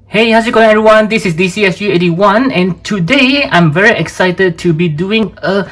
Hey, how's it going everyone? This is DCSU81 and today I'm very excited to be doing a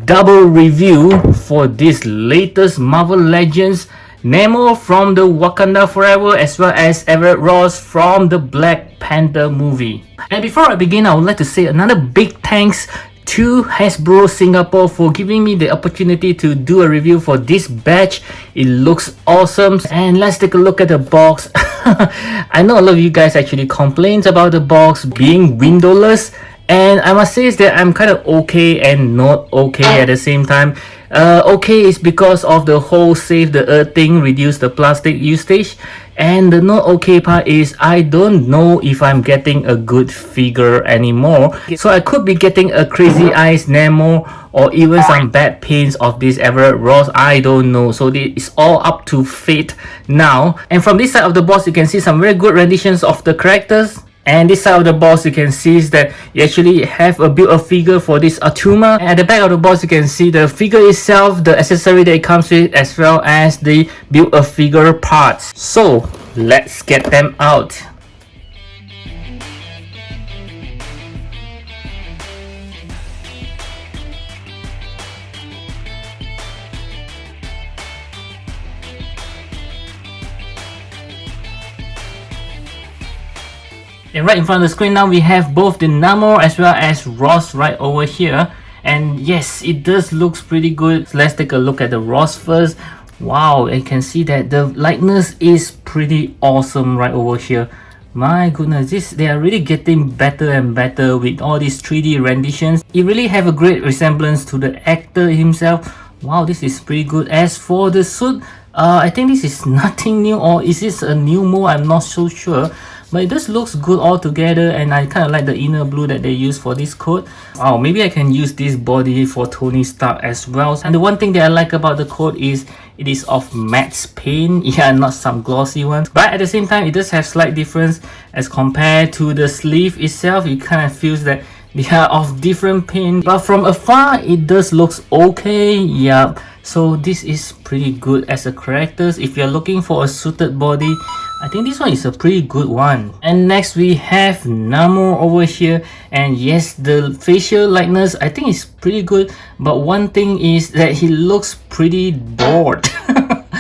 double review for this latest Marvel Legends Namor from the Wakanda Forever as well as Everett Ross from the Black Panther movie. And before I begin, I would like to say another big thanks to Hasbro Singapore for giving me the opportunity to do a review for this batch. It looks awesome and let's take a look at the box. I know a lot of you guys actually complained about the box being windowless, and I must say is that I'm kind of okay and not okay at the same time. Okay is because of the whole save the earth thing, reduce the plastic usage, and the not okay part is I don't know if I'm getting a good figure anymore. So I could be getting a crazy eyes Namor or even some bad paints of this Everett Ross. I don't know. So it's all up to fate now. And from this side of the box, you can see some very good renditions of the characters. And this side of the box, you can see is that you actually have a build-up figure for this Atuma. And at the back of the box, you can see the figure itself, the accessory that it comes with, as well as the build-up figure parts. So let's get them out. And right in front of the screen now we have both the Namor as well as Ross right over here. And yes, it does looks pretty good. So let's take a look at the Ross first. Wow, you can see that the lightness is pretty awesome right over here. My goodness, they are really getting better and better with all these 3D renditions. It really have a great resemblance to the actor himself. Wow, this is pretty good. As for the suit, I think this is nothing new, or is this a new mode? I'm not so sure. But it just looks good all together, and I kind of like the inner blue that they use for this coat. Wow, maybe I can use this body for Tony Stark as well. And the one thing that I like about the coat is it is of matte paint, yeah, not some glossy ones. But at the same time, it does have slight difference as compared to the sleeve itself. It kind of feels that they are of different paint, but from afar it does looks okay. Yeah, so this is pretty good as a characters. If you're looking for a suited body, I think this one is a pretty good one. And next we have Namor over here, and yes, the facial likeness I think is pretty good, but one thing is that he looks pretty bored.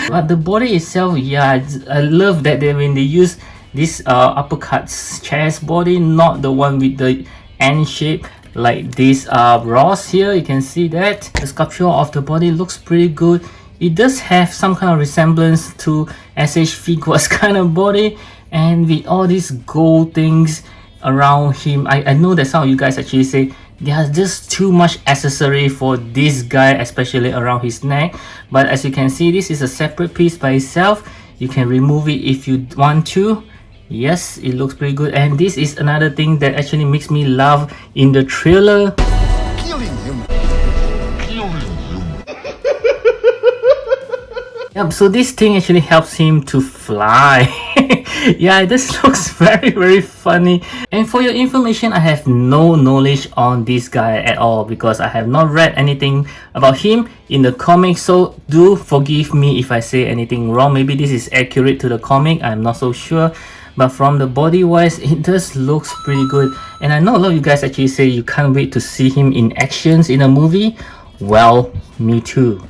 But the body itself, yeah, I love that when they use this uppercuts chest body, not the one with the N shape like this Ross here. You can see that the sculpture of the body looks pretty good. It does have some kind of resemblance to SH Figuarts kind of body, and with all these gold things around him, I know that some of you guys actually say there's just too much accessory for this guy, especially around his neck. But as you can see, this is a separate piece by itself. You can remove it if you want to. Yes, it looks pretty good, and this is another thing that actually makes me laugh in the trailer. Killing him. Yep, so this thing actually helps him to fly. Yeah, this looks very funny. And for your information, I have no knowledge on this guy at all because I have not read anything about him in the comic. So do forgive me if I say anything wrong. Maybe this is accurate to the comic, I'm not so sure. But from the body wise, it does looks pretty good. And I know a lot of you guys actually say you can't wait to see him in actions in a movie. Well, me too.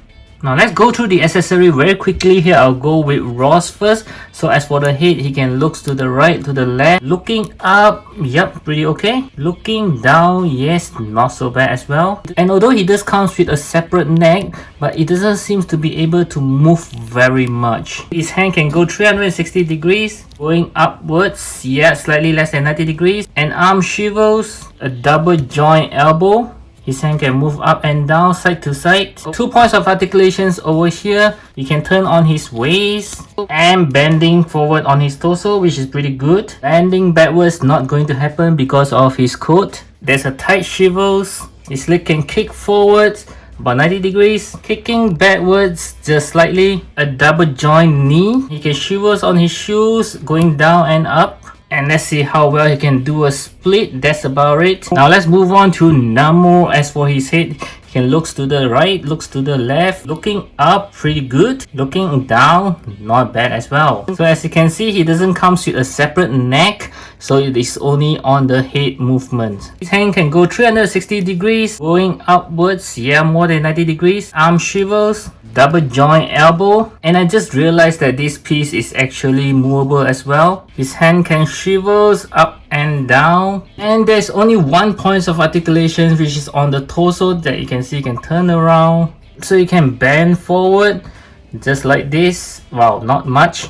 Now let's go through the accessory very quickly here. I'll go with Ross first. So as for the head, he can look to the right, to the left. Looking up, yep, pretty okay. Looking down, yes, not so bad as well. And although he does comes with a separate neck, but it doesn't seem to be able to move very much. His hand can go 360 degrees, going upwards, yeah, slightly less than 90 degrees. And arm swivels, a double joint elbow. His hand can move up and down, side to side. 2 points of articulations over here. You can turn on his waist and bending forward on his torso, which is pretty good. Bending backwards not going to happen because of his coat. There's a tight swivels. His leg can kick forwards about 90 degrees, kicking backwards just slightly. A double joint knee. He can swivels on his shoes, going down and up. And let's see how well he can do a split. That's about it. Now let's move on to Namor. As for his head, he can looks to the right, looks to the left, looking up, pretty good. Looking down, not bad as well. So as you can see, he doesn't come with a separate neck. so it is only on the head movement. His hand can go 360 degrees, going upwards, yeah, more than 90 degrees. Arm swivels, double joint elbow, and I just realized that this piece is actually movable as well. His hand can swivels up and down, and there's only one point of articulation, which is on the torso that you can see. You can turn around, so you can bend forward just like this. Wow, not much.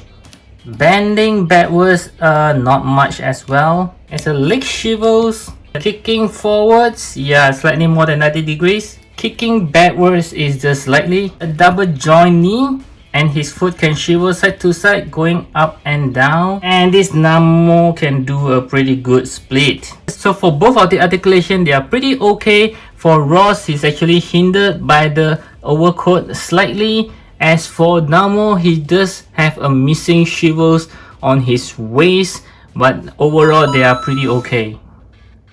Bending backwards, not much as well. As a leg swivels, kicking forwards, yeah, slightly more than 90 degrees. Kicking backwards is just slightly. A double joint knee, and his foot can swivel side to side, going up and down. And this Namor can do a pretty good split. So for both of the articulation, they are pretty okay. For Ross, he's actually hindered by the overcoat slightly. As for Namor, he does have a missing swivels on his waist, but overall they are pretty okay.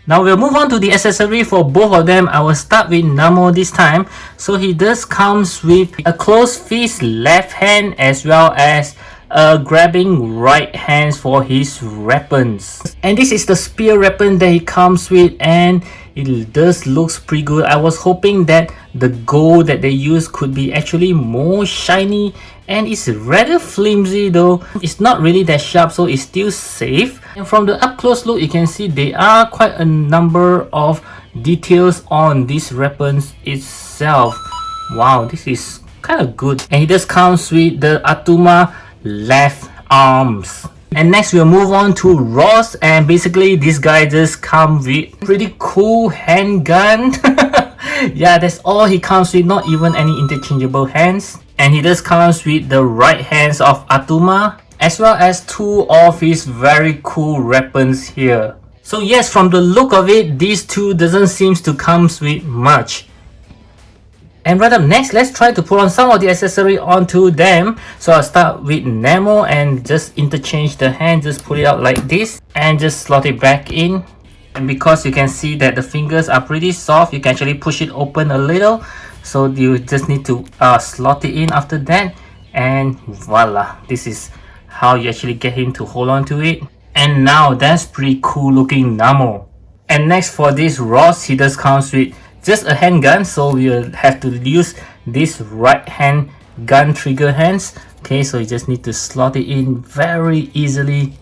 Now we'll move on to the accessory for both of them. I will start with Namor this time. So he does comes with a closed fist left hand, as well as a grabbing right hands for his weapons. And this is the spear weapon that he comes with, and it does looks pretty good. I was hoping that the gold that they use could be actually more shiny, and it's rather flimsy though. It's not really that sharp, so it's still safe. And from the up close look, you can see there are quite a number of details on these weapons itself. Wow, this is kind of good. And it just comes with the Atuma left arms. And next we'll move on to Ross, and basically this guy just comes with pretty cool handgun. Yeah, that's all he comes with, not even any interchangeable hands. And he just comes with the right hands of Atuma, as well as two of his very cool weapons here. So yes, from the look of it, these two doesn't seem to come with much. And right up next, let's try to put on some of the accessory onto them. So I'll start with Namor and just interchange the hand, just pull it out like this and just slot it back in. And because you can see that the fingers are pretty soft, you can actually push it open a little. So you just need to slot it in after that, and voila, this is how you actually get him to hold on to it. And now that's pretty cool looking Namor. And next for this Ross, he just comes with just a handgun, so we'll have to use this right hand gun trigger hands. Okay, so you just need to slot it in very easily,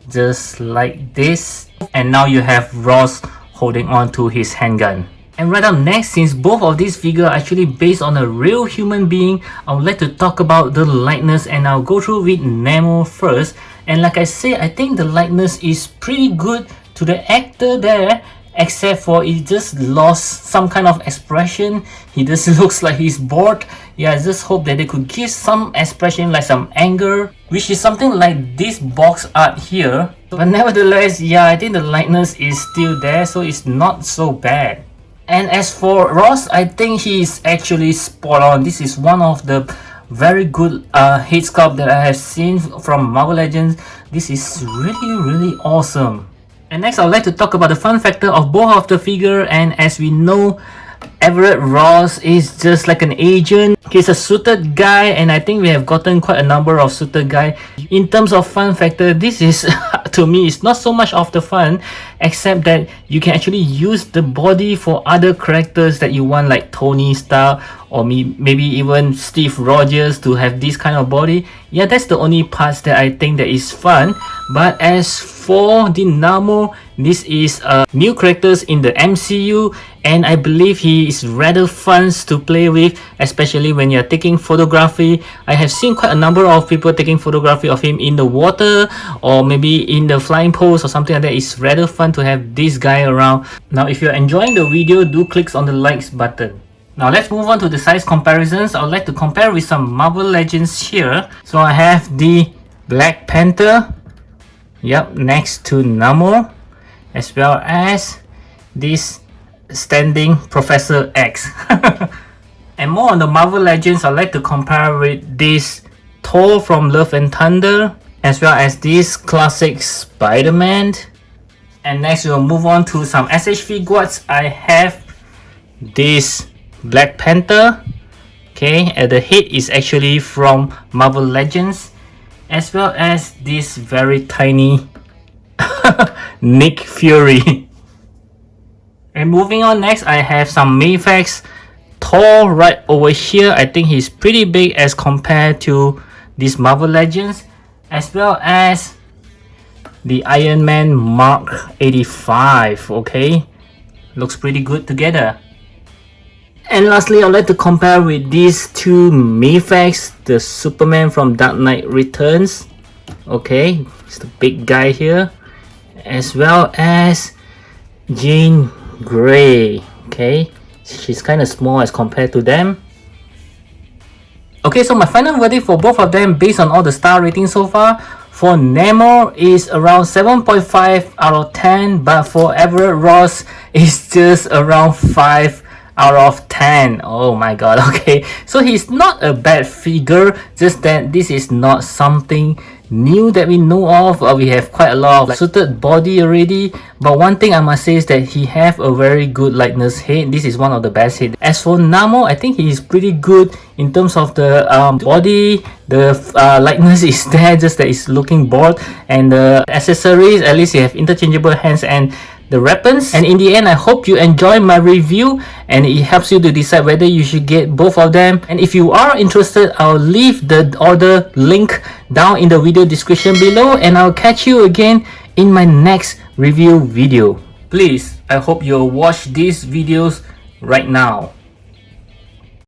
just like this. And now you have Ross holding on to his handgun. And right up next, since both of these figures are actually based on a real human being, I would like to talk about the likeness, and I'll go through with Namor first. And like I said, I think the likeness is pretty good to the actor there, except for he just lost some kind of expression. He just looks like he's bored. Yeah, I just hope that they could give some expression, like some anger, which is something like this box art here. But nevertheless, yeah, I think the likeness is still there, so it's not so bad. And as for Ross, I think he is actually spot on. This is one of the very good head sculpt that I have seen from Marvel Legends. This is really awesome. And next, I'd like to talk about the fun factor of both of the figure. And as we know, Everett Ross is just like an agent. He's a suited guy, and I think we have gotten quite a number of suited guy. In terms of fun factor, this is to me, it's not so much of the fun, except that you can actually use the body for other characters that you want, like Tony Stark, or maybe even Steve Rogers to have this kind of body. Yeah, that's the only parts that I think that is fun. But as for the Namor, this is new characters in the MCU, and I believe he is rather fun to play with, especially when you're taking photography. I have seen quite a number of people taking photography of him in the water, or maybe in the flying pose or something like that. It's rather fun to have this guy around. Now, if you're enjoying the video, do click on the likes button. Now let's move on to the size comparisons. I would like to compare with some Marvel Legends here. So I have the Black Panther, yep, next to Namor, as well as this standing Professor X. And more on the Marvel Legends, I'd like to compare with this Thor from Love and Thunder, as well as this classic Spider-Man. And next we'll move on to some SH Figuarts. I have this Black Panther. Okay, the head is actually from Marvel Legends, as well as this very tiny Nick Fury. And moving on, next I have some main facts. Thor right over here, I think he's pretty big as compared to these Marvel Legends, as well as the Iron Man Mark 85. Okay, looks pretty good together. And lastly, I'd like to compare with these two Mayfax, the Superman from Dark Knight Returns. Okay, it's the big guy here, as well as Jean Grey. Okay, she's kind of small as compared to them. Okay, so my final verdict for both of them based on all the star ratings so far. For Namor is around 7.5 out of 10, but for Everett Ross is just around 5 out of 10. Oh my god. Okay, so he's not a bad figure, just that this is not something new that we know of. We have quite a lot of suited body already, but one thing I must say is that he have a very good lightness head. This is one of the best head. As for Namor, I think he is pretty good in terms of the body. The lightness is there, just that it's looking bored, and the accessories, at least you have interchangeable hands and the weapons. And in the end, I hope you enjoy my review and it helps you to decide whether you should get both of them. And if you are interested, I'll leave the order link down in the video description below, and I'll catch you again in my next review video. Please, I hope you'll watch these videos right now.